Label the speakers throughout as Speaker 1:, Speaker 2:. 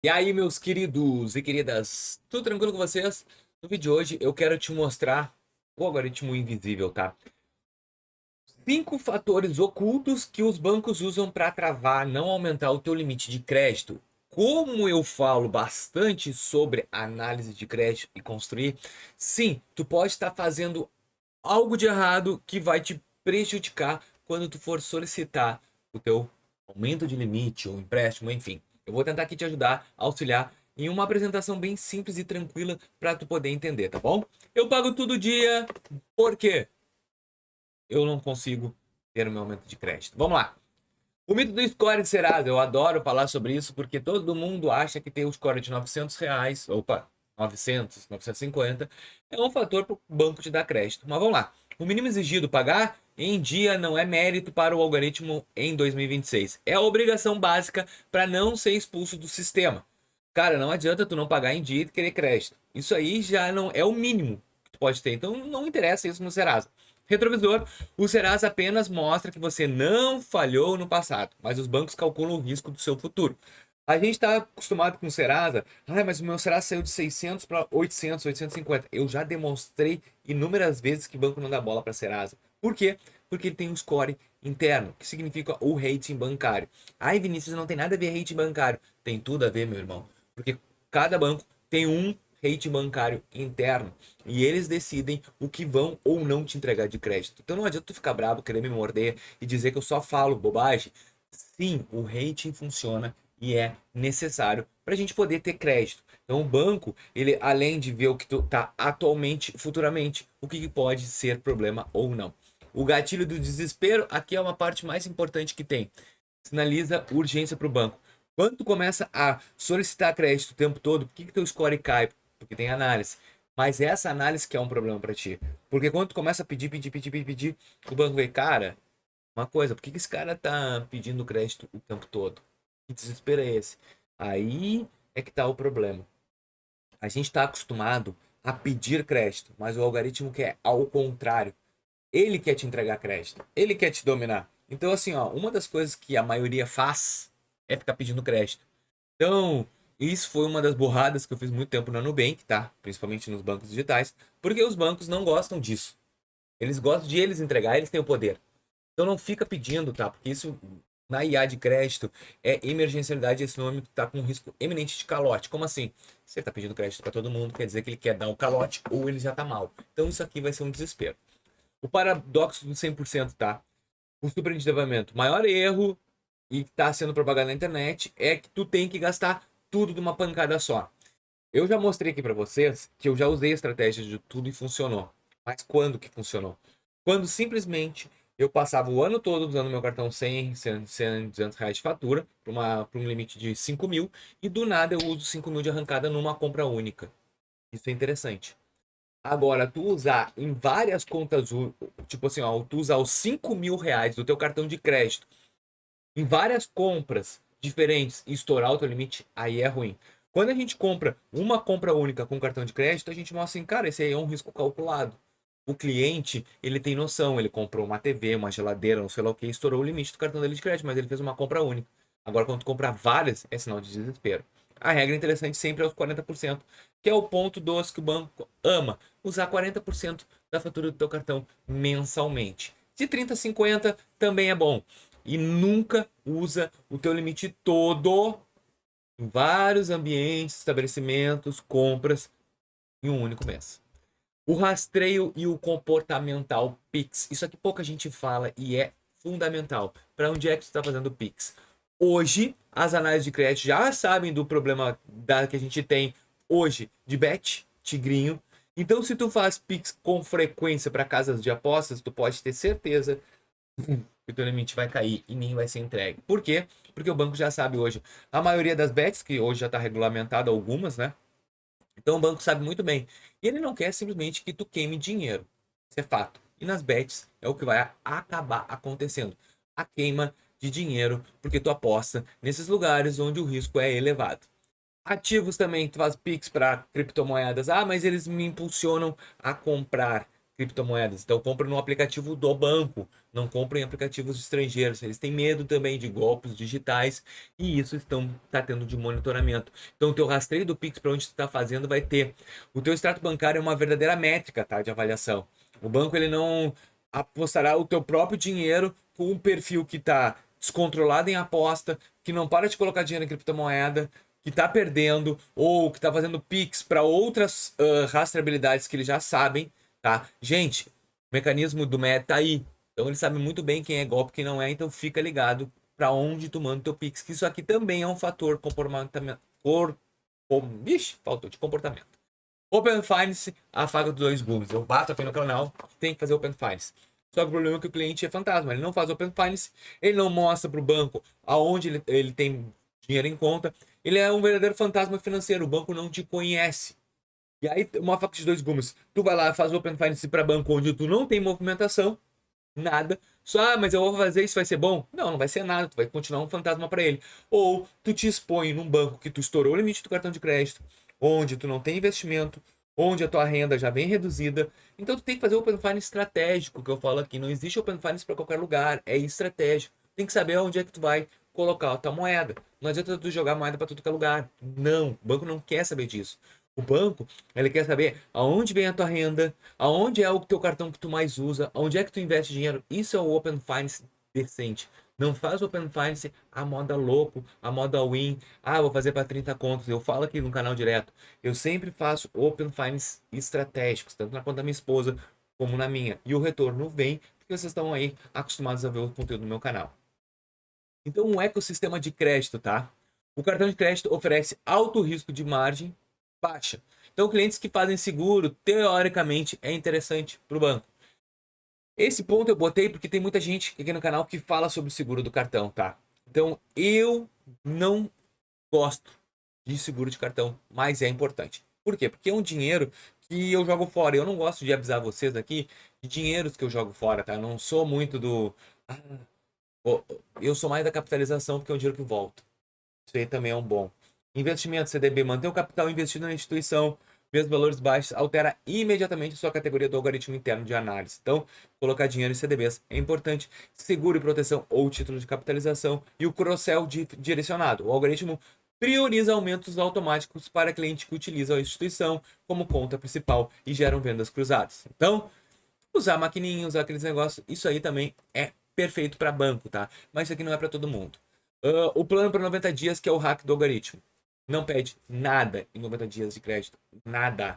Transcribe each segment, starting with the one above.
Speaker 1: E aí, meus queridos e queridas, tudo tranquilo com vocês? No vídeo de hoje eu quero te mostrar o algoritmo invisível, tá? 5 fatores ocultos que os bancos usam para travar, não aumentar o teu limite de crédito. Como eu falo bastante sobre análise de crédito e construir, sim, tu pode estar fazendo algo de errado que vai te prejudicar quando tu for solicitar o teu aumento de limite ou empréstimo, enfim. Eu vou tentar aqui te ajudar, auxiliar em uma apresentação bem simples e tranquila para tu poder entender, tá bom? Eu pago todo dia, por quê? Eu não consigo ter o meu aumento de crédito. Vamos lá. O mito do score de Serasa, eu adoro falar sobre isso porque todo mundo acha que ter o score de R$ 900, opa, 900, 950, é um fator para o banco te dar crédito. Mas vamos lá. O mínimo exigido pagar em dia não é mérito para o algoritmo em 2026. É a obrigação básica para não ser expulso do sistema. Cara, não adianta tu não pagar em dia e querer crédito. Isso aí já não é o mínimo que tu pode ter. Então não interessa isso no Serasa. Retrovisor, o Serasa apenas mostra que você não falhou no passado, mas os bancos calculam o risco do seu futuro. A gente está acostumado com o Serasa, mas o meu Serasa saiu de 600 para 800, 850. Eu já demonstrei inúmeras vezes que banco não dá bola para Serasa. Por quê? Porque ele tem um score interno, que significa o rating bancário. Ai, Vinícius, não tem nada a ver rating bancário. Tem tudo a ver, meu irmão. Porque cada banco tem um rating bancário interno e eles decidem o que vão ou não te entregar de crédito. Então não adianta tu ficar bravo, querer me morder e dizer que eu só falo bobagem. Sim, o rating funciona e é necessário para a gente poder ter crédito. Então o banco, ele além de ver o que tu tá atualmente, futuramente, o que pode ser problema ou não. O gatilho do desespero aqui é uma parte mais importante que tem. Sinaliza urgência para o banco. Quando tu começa a solicitar crédito o tempo todo, por que teu score cai? Porque tem análise. Mas essa análise que é um problema para ti. Porque quando tu começa a pedir, o banco vê, cara, uma coisa, por que esse cara tá pedindo crédito o tempo todo? Que desespero é esse? Aí é que tá o problema. A gente está acostumado a pedir crédito, mas o algoritmo quer ao contrário. Ele quer te entregar crédito, ele quer te dominar. Então, assim, ó, uma das coisas que a maioria faz é ficar pedindo crédito. Então, isso foi uma das burradas que eu fiz muito tempo na Nubank, tá? Principalmente nos bancos digitais, porque os bancos não gostam disso. Eles gostam de eles entregar, eles têm o poder. Então não fica pedindo, tá? Porque isso na IA de crédito é emergencialidade, esse nome tá com um risco eminente de calote. Como assim? Se ele tá pedindo crédito para todo mundo, quer dizer que ele quer dar um calote ou ele já tá mal. Então isso aqui vai ser um desespero. O paradoxo do 100%, tá? O superendividamento, maior erro e que tá sendo propagado na internet é que tu tem que gastar tudo de uma pancada só. Eu já mostrei aqui para vocês que eu já usei a estratégia de tudo e funcionou. Mas quando que funcionou? Quando simplesmente eu passava o ano todo usando meu cartão 100, 200 reais de fatura para um limite de 5 mil e do nada eu uso 5 mil de arrancada numa compra única. Isso é interessante. Agora, tu usar em várias contas, tipo assim, ó, tu usar os 5 mil reais do teu cartão de crédito em várias compras diferentes e estourar o teu limite, aí é ruim. Quando a gente compra uma compra única com cartão de crédito, a gente mostra assim, cara, esse aí é um risco calculado. O cliente, ele tem noção, ele comprou uma TV, uma geladeira, não sei lá o que, estourou o limite do cartão dele de crédito, mas ele fez uma compra única. Agora, quando tu compra várias, é sinal de desespero. A regra interessante sempre é os 40%, que é o ponto dos que o banco ama. Usar 40% da fatura do teu cartão mensalmente. De 30 a 50 também é bom. E nunca usa o teu limite todo em vários ambientes, estabelecimentos, compras em um único mês. O rastreio e o comportamental Pix. Isso aqui pouca gente fala e é fundamental. Para onde é que você está fazendo Pix? Hoje, as análises de crédito já sabem do problema que a gente tem hoje de bet, tigrinho. Então, se tu faz Pix com frequência para casas de apostas, tu pode ter certeza que o teu limite vai cair e nem vai ser entregue. Por quê? Porque o banco já sabe hoje. A maioria das bets, que hoje já está regulamentado algumas, né? Então o banco sabe muito bem. E ele não quer simplesmente que tu queime dinheiro. Isso é fato. E nas bets é o que vai acabar acontecendo. A queima de dinheiro, porque tu aposta nesses lugares onde o risco é elevado. Ativos também, tu faz Pix para criptomoedas. Ah, mas eles me impulsionam a comprar criptomoedas. Então compra no aplicativo do banco, não compra em aplicativos estrangeiros. Eles têm medo também de golpes digitais e isso tá tendo de monitoramento. Então o teu rastreio do Pix para onde tu está fazendo vai ter. O teu extrato bancário é uma verdadeira métrica, tá, de avaliação. O banco ele não apostará o teu próprio dinheiro com um perfil que está descontrolado em aposta, que não para de colocar dinheiro em criptomoeda, que está perdendo ou que está fazendo Pix para outras rastreabilidades que eles já sabem, tá? Gente, o mecanismo do MED tá aí. Então ele sabe muito bem quem é golpe e quem não é, então fica ligado para onde tu manda o teu Pix, que isso aqui também é um fator comportamento. Ixi, faltou de comportamento. Open Finance, a faca dos dois gumes. Eu bato aqui no canal, tem que fazer Open Finance. Só que o problema é que o cliente é fantasma, ele não faz Open Finance, ele não mostra para o banco aonde ele tem dinheiro em conta. Ele é um verdadeiro fantasma financeiro, o banco não te conhece. E aí, uma faca de dois gumes. Tu vai lá, faz Open Finance para banco onde tu não tem movimentação, nada. Só, mas eu vou fazer isso, vai ser bom? Não, não vai ser nada, tu vai continuar um fantasma para ele. Ou tu te expõe num banco que tu estourou o limite do cartão de crédito, onde tu não tem investimento, onde a tua renda já vem reduzida. Então tu tem que fazer Open Finance estratégico, que eu falo aqui. Não existe Open Finance para qualquer lugar, é estratégico. Tem que saber onde é que tu vai colocar a tua moeda. Não adianta tu jogar moeda para tudo que é lugar. Não, o banco não quer saber disso. O banco, ele quer saber aonde vem a tua renda, aonde é o teu cartão que tu mais usa, aonde é que tu investe dinheiro. Isso é o Open Finance decente. Não faz Open Finance a moda louco, a moda win. Ah, vou fazer para 30 contos. Eu falo aqui no canal direto. Eu sempre faço Open Finance estratégicos, tanto na conta da minha esposa como na minha. E o retorno vem porque vocês estão aí acostumados a ver o conteúdo do meu canal. Então, um ecossistema de crédito, tá? O cartão de crédito oferece alto risco de margem baixa. Então, clientes que fazem seguro, teoricamente, é interessante para o banco. Esse ponto eu botei porque tem muita gente aqui no canal que fala sobre o seguro do cartão, tá? Então, eu não gosto de seguro de cartão, mas é importante. Por quê? Porque é um dinheiro que eu jogo fora. Eu não gosto de avisar vocês aqui de dinheiros que eu jogo fora, tá? Eu não sou muito do... eu sou mais da capitalização porque é um dinheiro que volta. Isso aí também é um bom. Investimento CDB, manter o capital investido na instituição, mesmo valores baixos, altera imediatamente sua categoria do algoritmo interno de análise. Então, colocar dinheiro em CDBs é importante. Seguro e proteção ou título de capitalização e o cross-sell direcionado. O algoritmo prioriza aumentos automáticos para cliente que utiliza a instituição como conta principal e geram vendas cruzadas. Então, usar maquininha, usar aqueles negócios, isso aí também é perfeito para banco, tá? Mas isso aqui não é para todo mundo. O plano para 90 dias, que é o hack do algoritmo. Não pede nada em 90 dias de crédito. Nada.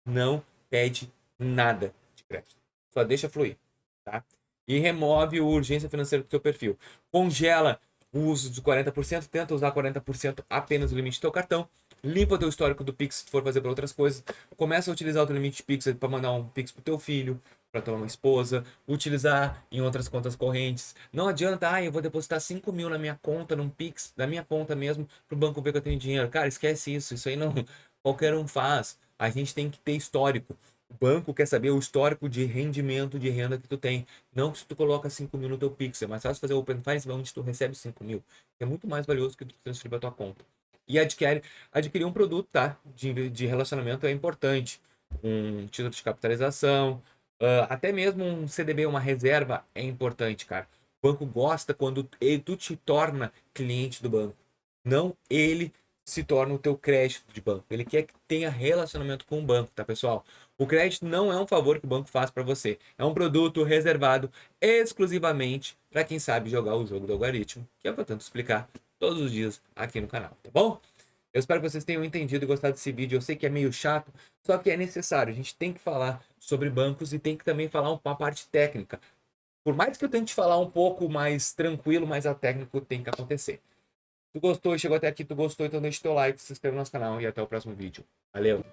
Speaker 1: Não pede nada de crédito. Só deixa fluir, tá? E remove o urgência financeira do teu perfil. Congela o uso de 40%, tenta usar 40% apenas o limite do teu cartão. Limpa o teu histórico do Pix se for fazer para outras coisas. Começa a utilizar o teu limite de Pix para mandar um Pix pro teu filho, para tua esposa, utilizar em outras contas correntes. Não adianta, eu vou depositar 5 mil na minha conta, num Pix, da minha conta mesmo, pro banco ver que eu tenho dinheiro. Cara, esquece isso, isso aí não qualquer um faz. A gente tem que ter histórico. O banco quer saber o histórico de rendimento de renda que tu tem. Não que se tu coloca 5 mil no teu Pix, é mais fácil fazer o Open Finance onde tu recebe 5 mil. É muito mais valioso que tu transferir para tua conta. E adquirir um produto, tá? De relacionamento é importante. Um título de capitalização, até mesmo um CDB, uma reserva, é importante, cara. O banco gosta quando tu te torna cliente do banco. Não ele se torna o teu crédito de banco. Ele quer que tenha relacionamento com o banco, tá, pessoal? O crédito não é um favor que o banco faz para você. É um produto reservado exclusivamente para quem sabe jogar o jogo do algoritmo, que é o que eu tento explicar todos os dias aqui no canal, tá bom? Eu espero que vocês tenham entendido e gostado desse vídeo. Eu sei que é meio chato, só que é necessário. A gente tem que falar sobre bancos e tem que também falar uma parte técnica. Por mais que eu tente falar um pouco mais tranquilo, mas a técnica tem que acontecer. Tu gostou e chegou até aqui, tu gostou, então deixa o teu like, se inscreve no nosso canal e até o próximo vídeo. Valeu!